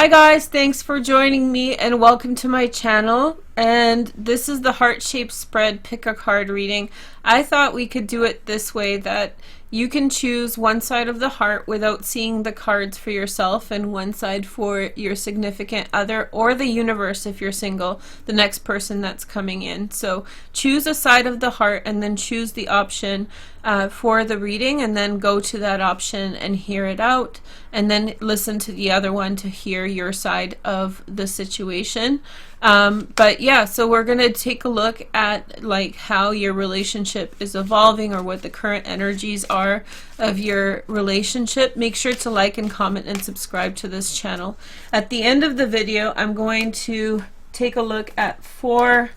Hi guys, thanks for joining me and welcome to my channel. And this is the heart-shaped spread pick a card reading. I thought we could do it this way, that you can choose one side of the heart without seeing the cards for yourself, and one side for your significant other or the universe if you're single, the next person that's coming in. So choose a side of the heart and then choose the option for the reading, and then go to that option and hear it out, and then listen to the other one to hear your side of the situation. But yeah, so we're going to take a look at like how your relationship is evolving, or what the current energies are of your relationship. Make sure to like and comment and subscribe to this channel. At the end of the video, I'm going to take a look at 4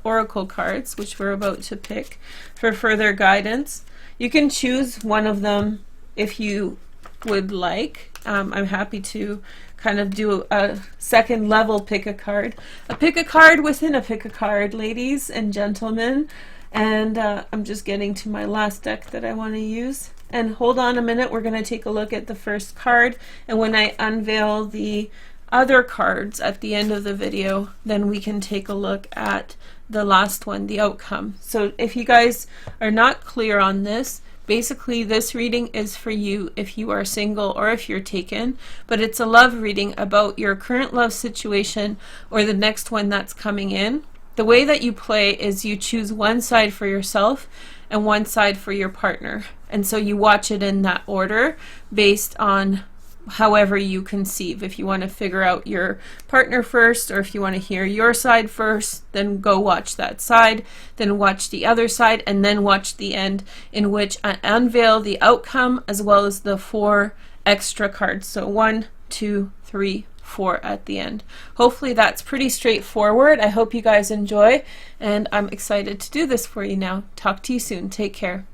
oracle cards, which we're about to pick for further guidance. You can choose one of them if you would like. I'm happy to kind of do a second level pick a card. A pick a card within a pick a card, ladies and gentlemen. And I'm just getting to my last deck that I want to use. And hold on a minute, we're going to take a look at the first card, and when I unveil the other cards at the end of the video, then we can take a look at the last one, the outcome. So if you guys are not clear on this, basically this reading is for you if you are single or if you're taken, but it's a love reading about your current love situation or the next one that's coming in. The way that you play is you choose one side for yourself and one side for your partner, and so you watch it in that order based on however you conceive. If you want to figure out your partner first, or if you want to hear your side first, then go watch that side, then watch the other side, and then watch the end, in which I unveil the outcome as well as the 4 extra cards. So 1, 2, 3, 4 at the end. Hopefully that's pretty straightforward. I hope you guys enjoy, and I'm excited to do this for you now. Talk to you soon. Take care.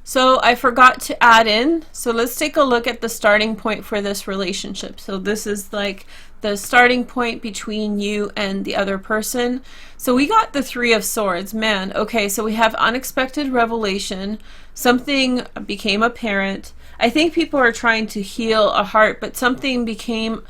So I forgot to add in, so let's take a look at the starting point for this relationship. So this is like the starting point between you and the other person. So we got the 3 of Swords. Man, okay, so we have unexpected revelation. Something became apparent. I think people are trying to heal a heart, but something became,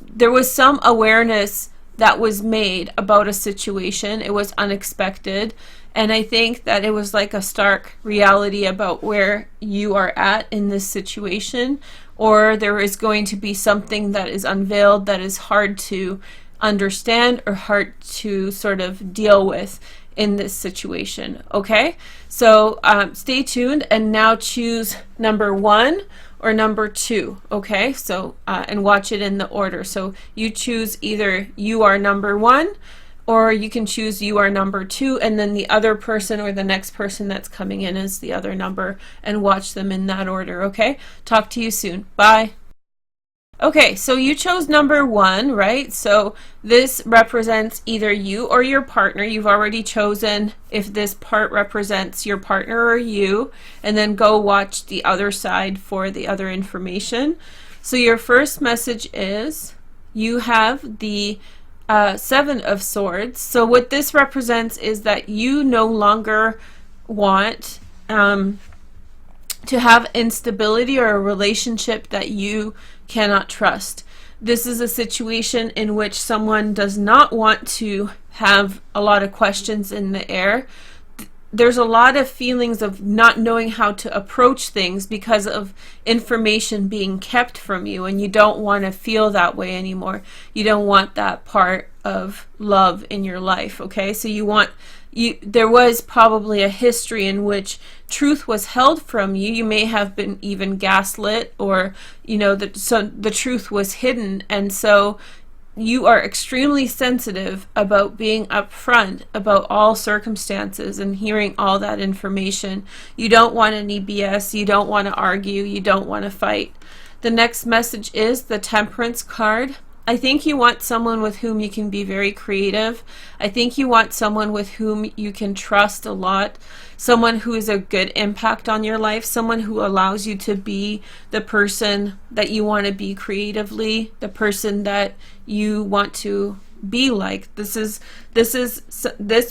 there was some awareness that was made about a situation. It was unexpected. And I think that it was like a stark reality about where you are at in this situation, or there is going to be something that is unveiled that is hard to understand or hard to sort of deal with in this situation. Okay, so stay tuned, and now choose number 1 or number 2. Okay, so and watch it in the order. So you choose either you are number 1, or you can choose you are number 2, and then the other person or the next person that's coming in is the other number, and watch them in that order. Okay, talk to you soon. Bye. Okay, so you chose number 1, right? So this represents either you or your partner. You've already chosen if this part represents your partner or you, and then go watch the other side for the other information. So your first message is you have the 7 of Swords. So what this represents is that you no longer want to have instability or a relationship that you cannot trust. This is a situation in which someone does not want to have a lot of questions in the air. There's a lot of feelings of not knowing how to approach things because of information being kept from you, and you don't want to feel that way anymore. You don't want that part of love in your life. Okay, so there was probably a history in which truth was held from you. You may have been even gaslit, or so the truth was hidden, and so you are extremely sensitive about being upfront about all circumstances and hearing all that information. You don't want any BS. You don't want to argue. You don't want to fight. The next message is the Temperance card. I think you want someone with whom you can be very creative. I think you want someone with whom you can trust a lot, someone who is a good impact on your life, someone who allows you to be the person that you want to be creatively, the person that you want to be like. This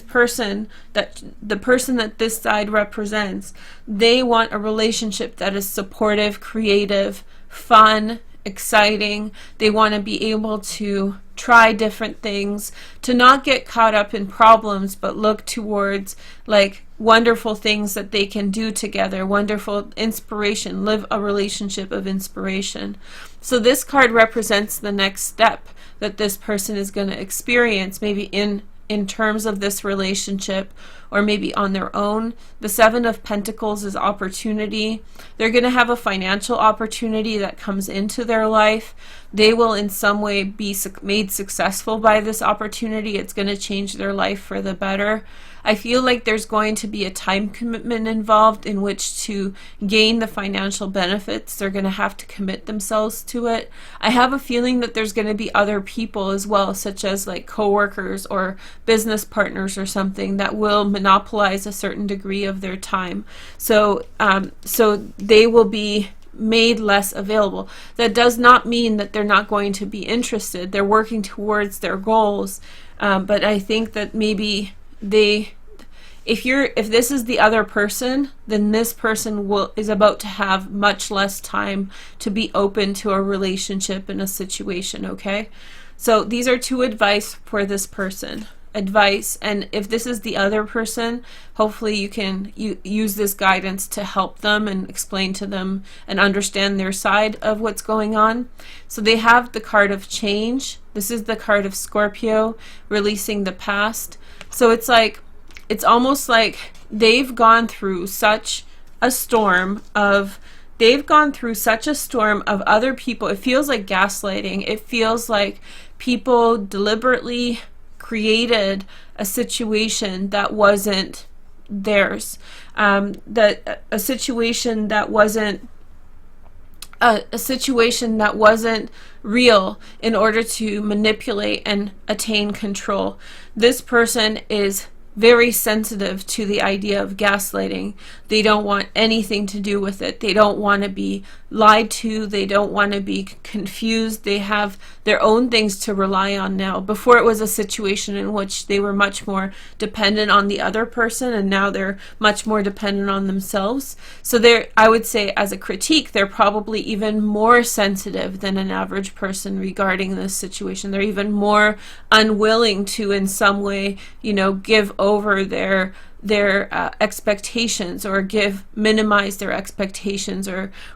person, that the person that this side represents, they want a relationship that is supportive, creative, fun, exciting. They want to be able to try different things, to not get caught up in problems, but look towards like wonderful things that they can do together, wonderful inspiration, live a relationship of inspiration. So this card represents the next step that this person is going to experience, maybe in terms of this relationship, or maybe on their own. The Seven of Pentacles is opportunity. They're going to have a financial opportunity that comes into their life. They will in some way be made successful by this opportunity. It's going to change their life for the better. I feel like there's going to be a time commitment involved in which to gain the financial benefits. They're going to have to commit themselves to it. I have a feeling that there's going to be other people as well, such as like coworkers or business partners or something, that will monopolize a certain degree of their time. So they will be made less available. That does not mean that they're not going to be interested. They're working towards their goals, but I think that maybe if this is the other person, then this person is about to have much less time to be open to a relationship and a situation. Okay, so these are two advice for this person. Advice, and if this is the other person, hopefully you can use this guidance to help them and explain to them and understand their side of what's going on. So they have the card of change. This is the card of Scorpio, releasing the past. So it's almost like they've gone through such a storm of other people. It feels like gaslighting. It feels like people deliberately created a situation that wasn't theirs, a situation that wasn't real, in order to manipulate and attain control. This person is very sensitive to the idea of gaslighting. They don't want anything to do with it. They don't want to be lied to. They don't want to be confused. They have their own things to rely on now. Before, it was a situation in which they were much more dependent on the other person, and now they're much more dependent on themselves. So I would say, as a critique, they're probably even more sensitive than an average person regarding this situation. They're even more unwilling to, in some way, give over their expectations, or minimize their expectations,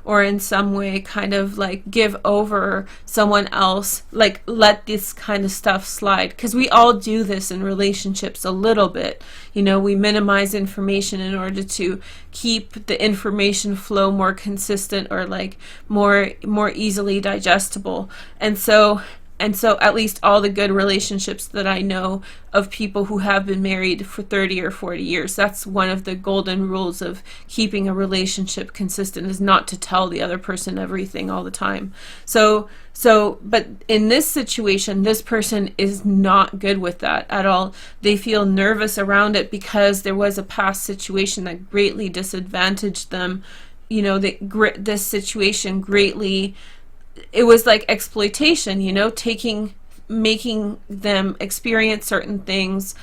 or in some way kind of like give over someone else, like let this kind of stuff slide, because we all do this in relationships a little bit. We minimize information in order to keep the information flow more consistent, or like more easily digestible. And so at least all the good relationships that I know of people who have been married for 30 or 40 years, that's one of the golden rules of keeping a relationship consistent, is not to tell the other person everything all the time. But in this situation, this person is not good with that at all. They feel nervous around it because there was a past situation that greatly disadvantaged them. This situation greatly, it was like exploitation, making them experience certain things,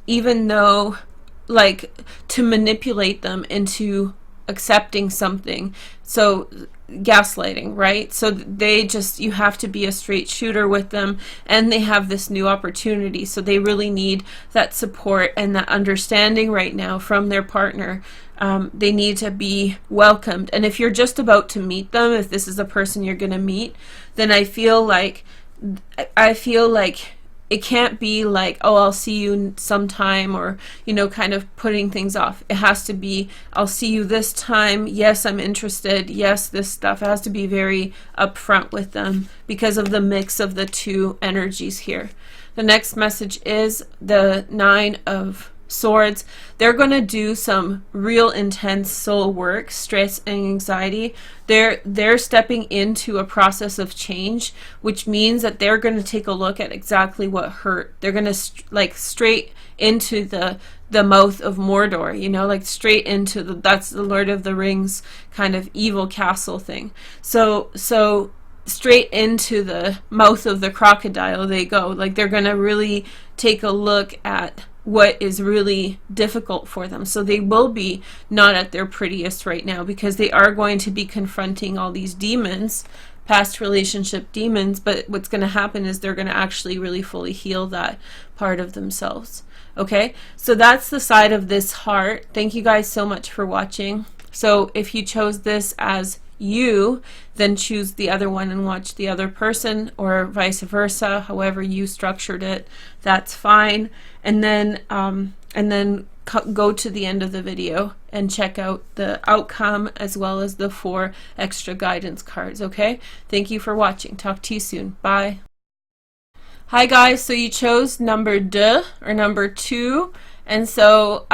even though, like, to manipulate them into accepting something. So gaslighting, right? So you have to be a straight shooter with them, and they have this new opportunity, so they really need that support and that understanding right now from their partner. They need to be welcomed. And if you're just about to meet them, if this is a person you're going to meet, then I feel like it can't be like, oh, I'll see you sometime, or, kind of putting things off. It has to be, I'll see you this time. Yes, I'm interested. Yes, this stuff. It has to be very upfront with them because of the mix of the two energies here. The next message is the Nine of Swords. They're going to do some real intense soul work, stress and anxiety. They're stepping into a process of change, which means that they're going to take a look at exactly what hurt. They're going to straight into the mouth of Mordor, like straight into that's the Lord of the Rings kind of evil castle thing. So straight into the mouth of the crocodile they go. Like, they're going to really take a look at what is really difficult for them. So they will be not at their prettiest right now because they are going to be confronting all these demons, past relationship demons, but what's going to happen is they're going to actually really fully heal that part of themselves. Okay, so that's the side of this heart. Thank you guys so much for watching. So if you chose this as you, then choose the other one and watch the other person, or vice versa, however you structured it, that's fine. And then go to the end of the video and check out the outcome as well as the 4 extra guidance cards. Okay, thank you for watching. Talk to you soon. Bye. Hi guys, so you chose number 2 or number 2, and so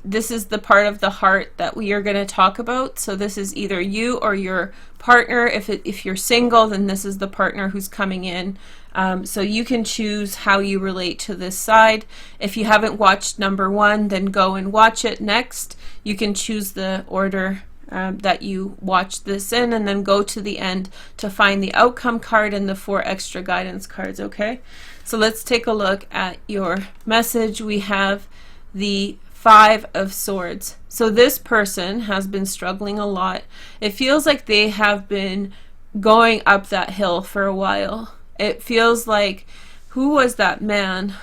this is the part of the heart that we are going to talk about. So this is either you or your partner. If you're single, then this is the partner who's coming in. So you can choose how you relate to this side. If you haven't watched number 1, then go and watch it next. You can choose the order that you watch this in, and then go to the end to find the outcome card and the 4 extra guidance cards. Okay, so let's take a look at your message. We have the 5 of Swords. So this person has been struggling a lot. It feels like they have been going up that hill for a while. It feels like, who was that man?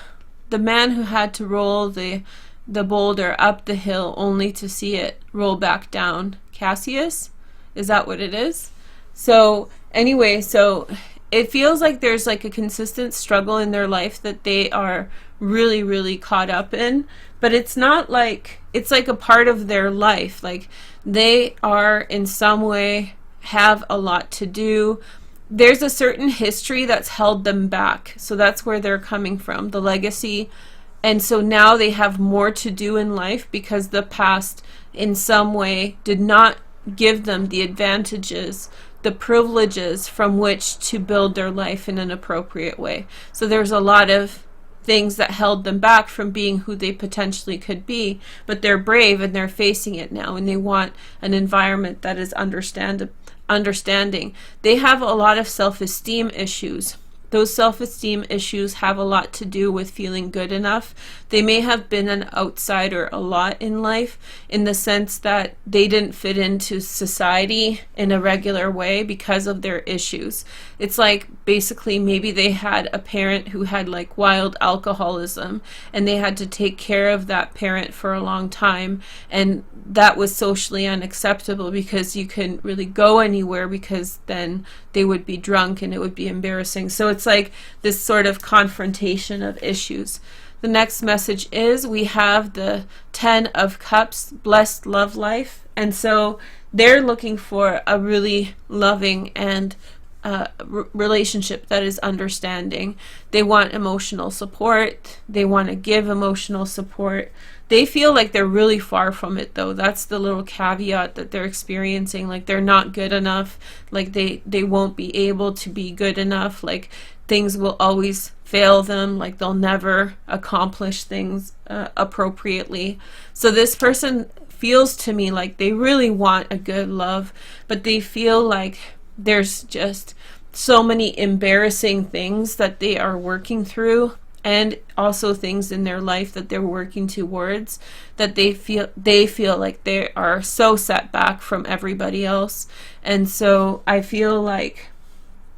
The man who had to roll the boulder up the hill only to see it roll back down. Cassius? Is that what it is? So anyway, so it feels like there's like a consistent struggle in their life that they are really, really caught up in, but it's not like, it's like a part of their life. Like they are in some way have a lot to do. There's a certain history that's held them back. So that's where they're coming from, the legacy. And so now they have more to do in life because the past in some way did not give them the advantages, the privileges from which to build their life in an appropriate way. So there's a lot of things that held them back from being who they potentially could be, but they're brave and they're facing it now, and they want an environment that is understanding. They have a lot of self-esteem issues. Those self-esteem issues have a lot to do with feeling good enough. They may have been an outsider a lot in life, in the sense that they didn't fit into society in a regular way because of their issues. It's like basically maybe they had a parent who had like wild alcoholism, and they had to take care of that parent for a long time, and that was socially unacceptable because you couldn't really go anywhere because then they would be drunk and it would be embarrassing. So it's like this sort of confrontation of issues. The next message is we have the 10 of Cups, blessed love life. And so they're looking for a really loving and relationship that is understanding. They want emotional support. They want to give emotional support. They feel like they're really far from it, though. That's the little caveat that they're experiencing. Like they're not good enough. Like they won't be able to be good enough. Like things will always fail them. Like they'll never accomplish things appropriately. So this person feels to me like they really want a good love, but they feel like there's just so many embarrassing things that they are working through, and also things in their life that they're working towards, that they feel like they are so set back from everybody else. And so I feel like,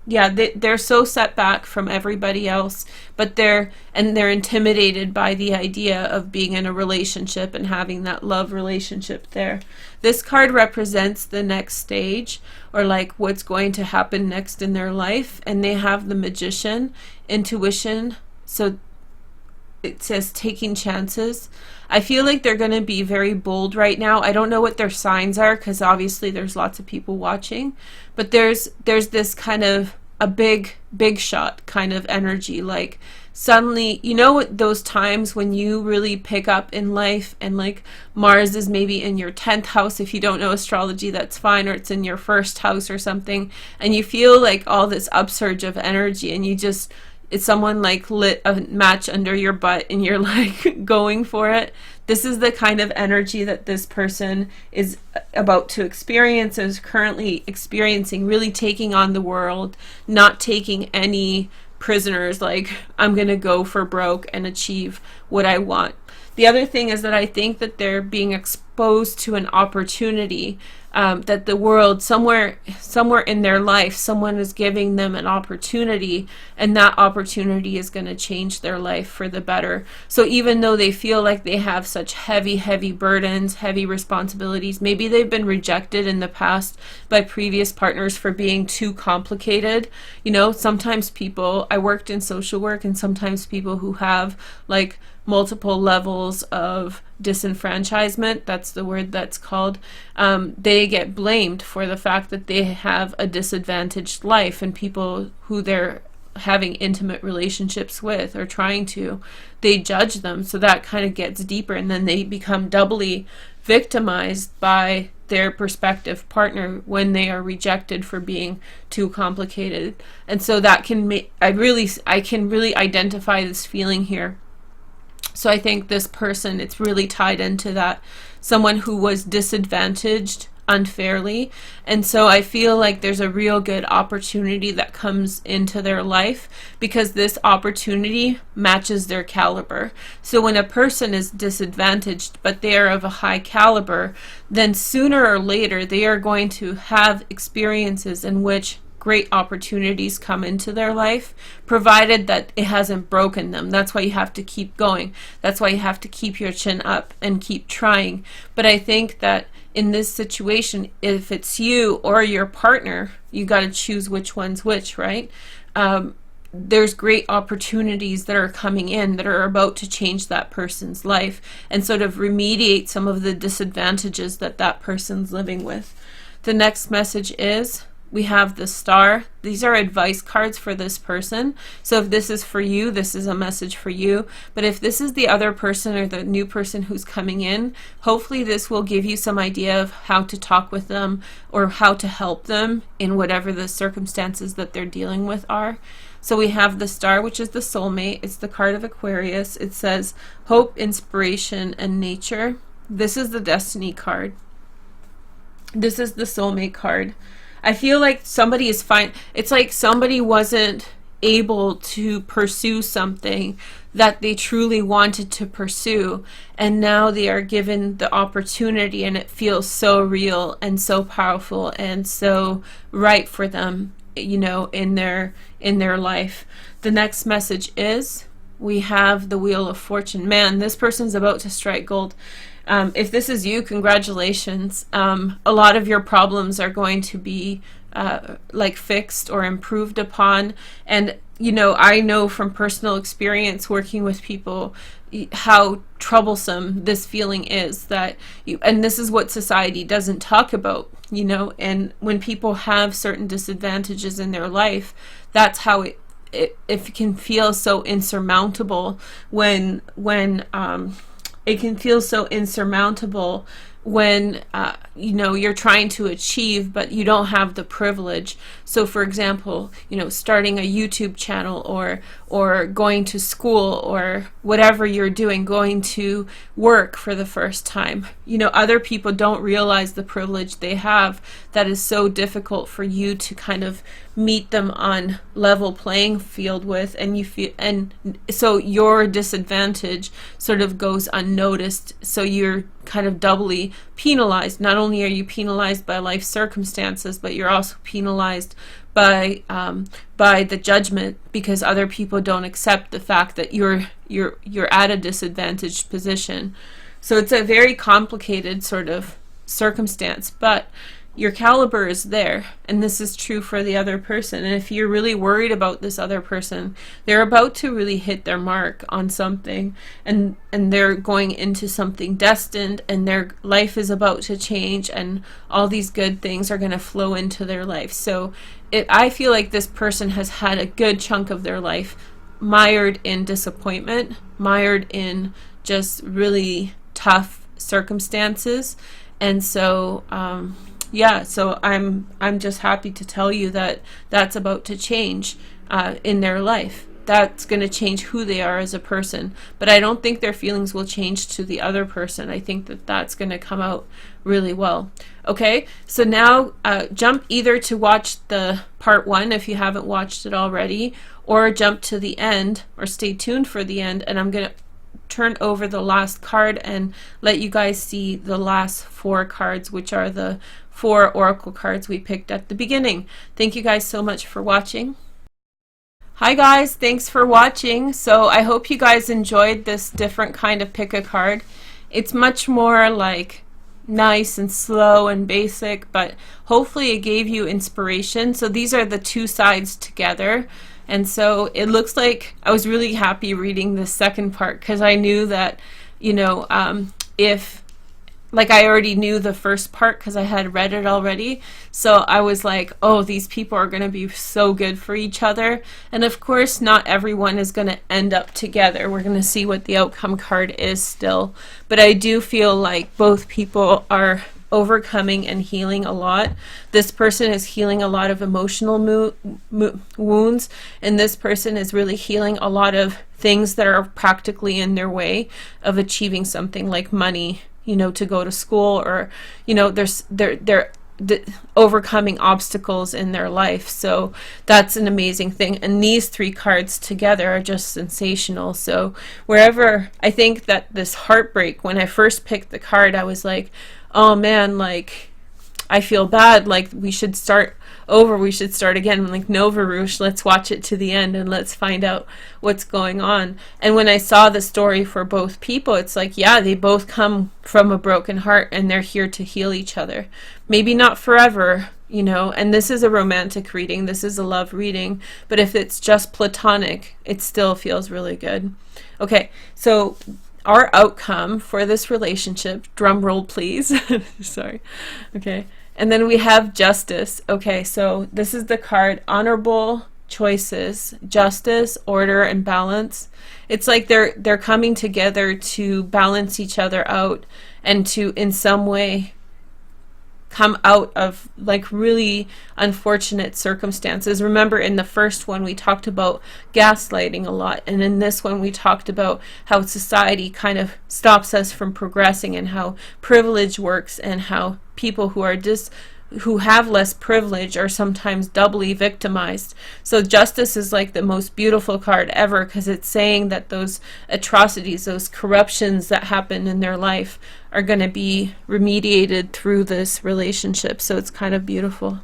yeah, they're so set back from everybody else, but they're intimidated by the idea of being in a relationship and having that love relationship there. This card represents the next stage, or like what's going to happen next in their life, and they have the Magician, intuition. So it says taking chances. I feel like they're going to be very bold right now. I don't know what their signs are because obviously there's lots of people watching, but there's this kind of a big shot kind of energy. Like suddenly, you know what, those times when you really pick up in life, and like Mars is maybe in your 10th house. If you don't know astrology, that's fine, or it's in your 1st house or something, and you feel like all this upsurge of energy, and it's someone like lit a match under your butt and you're like going for it. This is the kind of energy that this person is about to experience, is currently experiencing, really taking on the world, not taking any prisoners, like I'm gonna go for broke and achieve what I want. The other thing is that I think that they're being exposed to an opportunity, that the world, somewhere in their life, someone is giving them an opportunity, and that opportunity is going to change their life for the better. So even though they feel like they have such heavy burdens, heavy responsibilities, maybe they've been rejected in the past by previous partners for being too complicated. You know, sometimes people, I worked in social work, and sometimes people who have like multiple levels of disenfranchisement, that's the word that's called, they get blamed for the fact that they have a disadvantaged life, and people who they're having intimate relationships with or trying to, they judge them. So that kind of gets deeper, and then they become doubly victimized by their prospective partner when they are rejected for being too complicated. And so that can make, I can really identify this feeling here. So I think this person, it's really tied into that, someone who was disadvantaged unfairly. And so I feel like there's a real good opportunity that comes into their life, because this opportunity matches their caliber. So when a person is disadvantaged but they are of a high caliber, then sooner or later they are going to have experiences in which great opportunities come into their life, provided that it hasn't broken them. That's why you have to keep going. That's why you have to keep your chin up and keep trying. But I think that in this situation, if it's you or your partner, you got to choose which one's which, right? There's great opportunities that are coming in that are about to change that person's life and sort of remediate some of the disadvantages that that person's living with. The next message is, we have the star. These are advice cards for this person. So if this is for you, this is a message for you. But if this is the other person or the new person who's coming in, hopefully this will give you some idea of how to talk with them or how to help them in whatever the circumstances that they're dealing with are. So we have the star, which is the soulmate. It's the card of Aquarius. It says hope, inspiration, and nature. This is the destiny card. This is the soulmate card. I feel like somebody is fine. It's like somebody wasn't able to pursue something that they truly wanted to pursue, and now they are given the opportunity, and it feels so real and so powerful and so right for them, you know, in their life. The next message is, we have the Wheel of Fortune. Man, this person's about to strike gold. If this is you, congratulations. A lot of your problems are going to be like fixed or improved upon. And, you know, I know from personal experience working with people how troublesome this feeling is, that you, and this is what society doesn't talk about, you know, and when people have certain disadvantages in their life, that's how it can feel so insurmountable when it can feel so insurmountable when you know, you're trying to achieve but you don't have the privilege. So for example, you know, starting a YouTube channel or going to school or whatever you're doing, going to work for the first time. You know, other people don't realize the privilege they have that is so difficult for you to kind of meet them on level playing field with, and you feel, and so your disadvantage sort of goes unnoticed, so you're kind of doubly penalized. Not only are you penalized by life circumstances, but you're also penalized by the judgment, because other people don't accept the fact that you're at a disadvantaged position. So it's a very complicated sort of circumstance, but your caliber is there, and this is true for the other person. And if you're really worried about this other person, they're about to really hit their mark on something, and they're going into something destined, and their life is about to change, and all these good things are going to flow into their life. So I feel like this person has had a good chunk of their life mired in disappointment, mired in just really tough circumstances. And so yeah, so I'm just happy to tell you that that's about to change in their life. that's going to change who they are as a person. But I don't think their feelings will change to the other person. I think that that's going to come out really well. Okay, so now jump either to watch the part 1 if you haven't watched it already, or jump to the end, or stay tuned for the end, and I'm going to turn over the last card and let you guys see the last 4 cards, which are the 4 oracle cards we picked at the beginning. Thank you guys so much for watching. Hi guys, thanks for watching. So I hope you guys enjoyed this different kind of pick a card. It's much more like nice and slow and basic, but hopefully it gave you inspiration. So these are the 2 sides together, and so it looks like I was really happy reading the second part, because I knew that, you know, if like I already knew the first part because I had read it already, so I was like, oh, these people are going to be so good for each other. And of course not everyone is going to end up together. We're going to see what the outcome card is still, but I do feel like both people are overcoming and healing a lot. This person is healing a lot of emotional wounds, and this person is really healing a lot of things that are practically in their way of achieving something, like money, you know, to go to school, or, you know, they're overcoming obstacles in their life. So that's an amazing thing, and these 3 cards together are just sensational. So wherever, I think that this heartbreak, when I first picked the card, I was like, oh man, like I feel bad, like we should start over, we should start again. I'm like, no, Varush, let's watch it to the end and let's find out what's going on. And when I saw the story for both people, it's like, yeah, they both come from a broken heart and they're here to heal each other. Maybe not forever, you know, and this is a romantic reading, this is a love reading, but if it's just platonic, it still feels really good. Okay, so our outcome for this relationship, drum roll please, sorry, okay, and then we have justice. Okay, so this is the card, honorable choices, justice, order, and balance. It's like they're coming together to balance each other out and to in some way come out of like really unfortunate circumstances. Remember, in the first one we talked about gaslighting a lot, and in this one we talked about how society kind of stops us from progressing, and how privilege works, and how people who have less privilege are sometimes doubly victimized. So justice is like the most beautiful card ever, because it's saying that those atrocities, those corruptions that happen in their life are going to be remediated through this relationship. So it's kind of beautiful.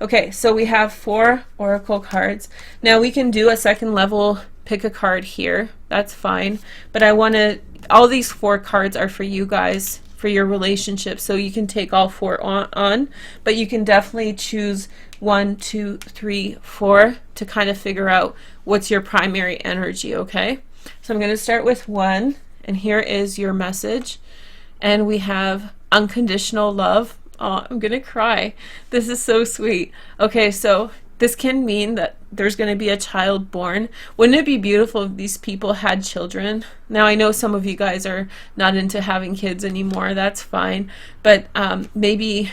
Okay, so we have 4 oracle cards. Now we can do a second level pick a card here, that's fine, but I want to, all these 4 cards are for you guys, for your relationship, so you can take all 4 on, but you can definitely choose 1, 2, 3, 4 to kind of figure out what's your primary energy. Okay, so I'm going to start with 1, and here is your message, and we have unconditional love. Oh, I'm gonna cry, this is so sweet. Okay, so this can mean that there's going to be a child born. Wouldn't it be beautiful if these people had children? Now I know some of you guys are not into having kids anymore, that's fine, but maybe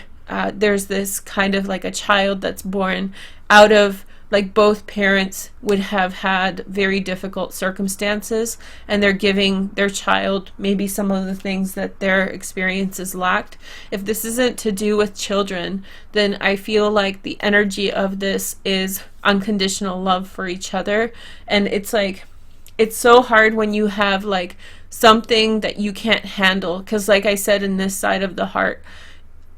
there's this kind of like a child that's born out of, like, both parents would have had very difficult circumstances, and they're giving their child maybe some of the things that their experiences lacked. If this isn't to do with children, then I feel like the energy of this is unconditional love for each other. And it's like, it's so hard when you have like something that you can't handle, because like I said, in this side of the heart,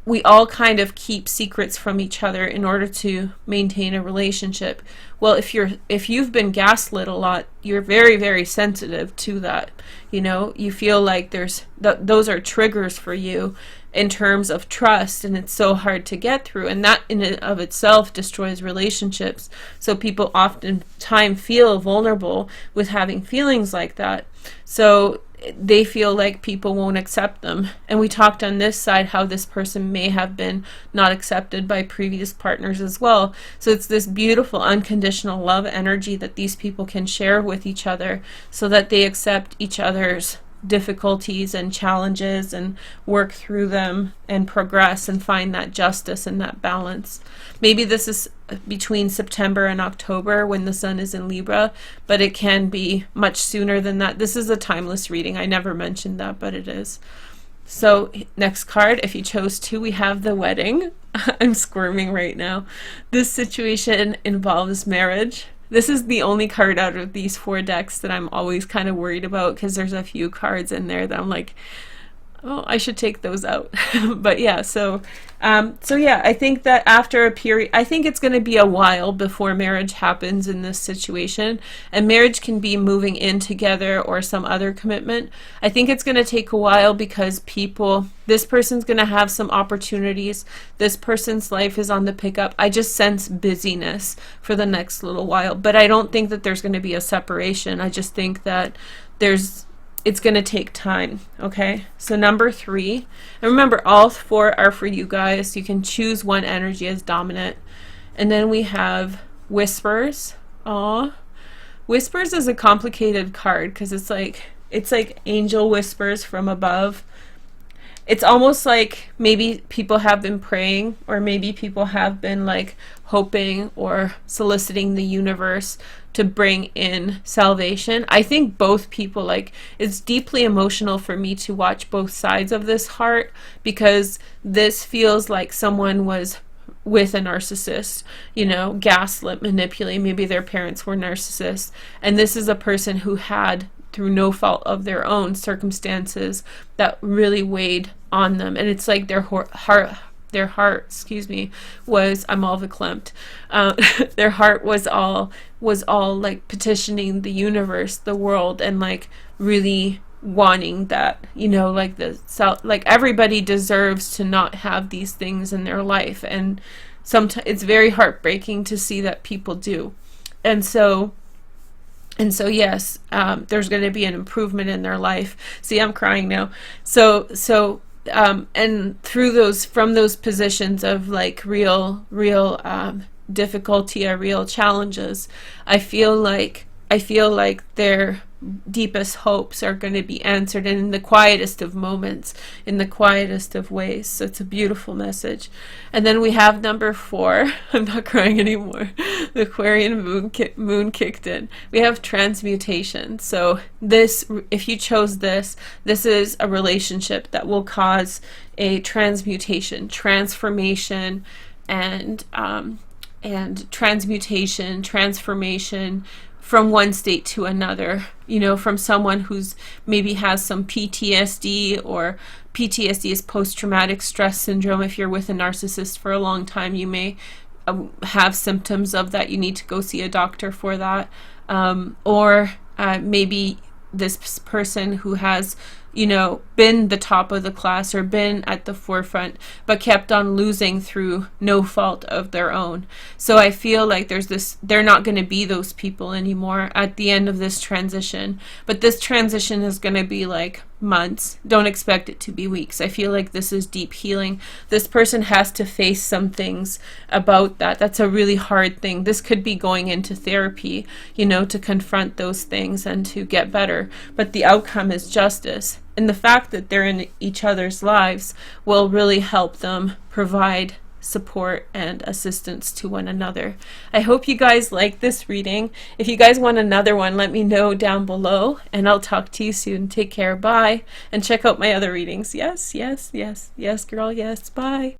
we all kind of keep secrets from each other in order to maintain a relationship. Well, if you've been gaslit a lot, you're very, very sensitive to that. You know, you feel like those are triggers for you in terms of trust, and it's so hard to get through, and that in and of itself destroys relationships. So people oftentimes feel vulnerable with having feelings like that. So they feel like people won't accept them. And we talked on this side how this person may have been not accepted by previous partners as well. So it's this beautiful unconditional love energy that these people can share with each other, so that they accept each other's difficulties and challenges and work through them and progress and find that justice and that balance. Maybe this is between September and October when the sun is in Libra, but it can be much sooner than that. This is a timeless reading. I never mentioned that, but it is. So next card, if you chose to, we have the wedding. I'm squirming right now. This situation involves marriage. This is the only card out of these 4 decks that I'm always kind of worried about, because there's a few cards in there that I'm like, oh, I should take those out. But yeah, so yeah, I think that after a period, I think it's going to be a while before marriage happens in this situation, and marriage can be moving in together or some other commitment. I think it's going to take a while because this person's going to have some opportunities. This person's life is on the pickup. I just sense busyness for the next little while, but I don't think that there's going to be a separation. I just think that it's going to take time. Okay, so number 3, and remember, all 4 are for you guys. You can choose one energy as dominant. And then we have whispers. Whispers is a complicated card because it's like angel whispers from above. It's almost like maybe people have been praying, or maybe people have been like hoping or soliciting the universe to bring in salvation. I think both people, like, it's deeply emotional for me to watch both sides of this heart, because this feels like someone was with a narcissist, gaslit, manipulate. Maybe their parents were narcissists, and this is a person who had, through no fault of their own, circumstances that really weighed on them. And it's like their heart, was, I'm all verklempt. Their heart was all like petitioning the universe, the world, and like really wanting that, like everybody deserves to not have these things in their life. And sometimes it's very heartbreaking to see that people do. And so yes, there's going to be an improvement in their life. See, I'm crying now. And from those positions of like real difficulty or real challenges, I feel like their deepest hopes are going to be answered, and in the quietest of moments, in the quietest of ways. So it's a beautiful message. And then we have number 4. I'm not crying anymore. The Aquarian moon kicked in. We have transmutation. So this, if you chose this is a relationship that will cause a transmutation, transformation, and transformation from one state to another, from someone who's maybe has some PTSD, or PTSD is post-traumatic stress syndrome. If you're with a narcissist for a long time, you may have symptoms of that. You need to go see a doctor for that. Or maybe this person who has been the top of the class or been at the forefront, but kept on losing through no fault of their own. So I feel like they're not going to be those people anymore at the end of this transition. But this transition is going to be like months. Don't expect it to be weeks. I feel like this is deep healing. This person has to face some things about that. That's a really hard thing. This could be going into therapy, to confront those things and to get better. But the outcome is justice. And the fact that they're in each other's lives will really help them provide support and assistance to one another. I hope you guys like this reading. If you guys want another one, let me know down below, and I'll talk to you soon. Take care. Bye. And check out my other readings. Yes, yes, yes, yes, girl. Yes. Bye.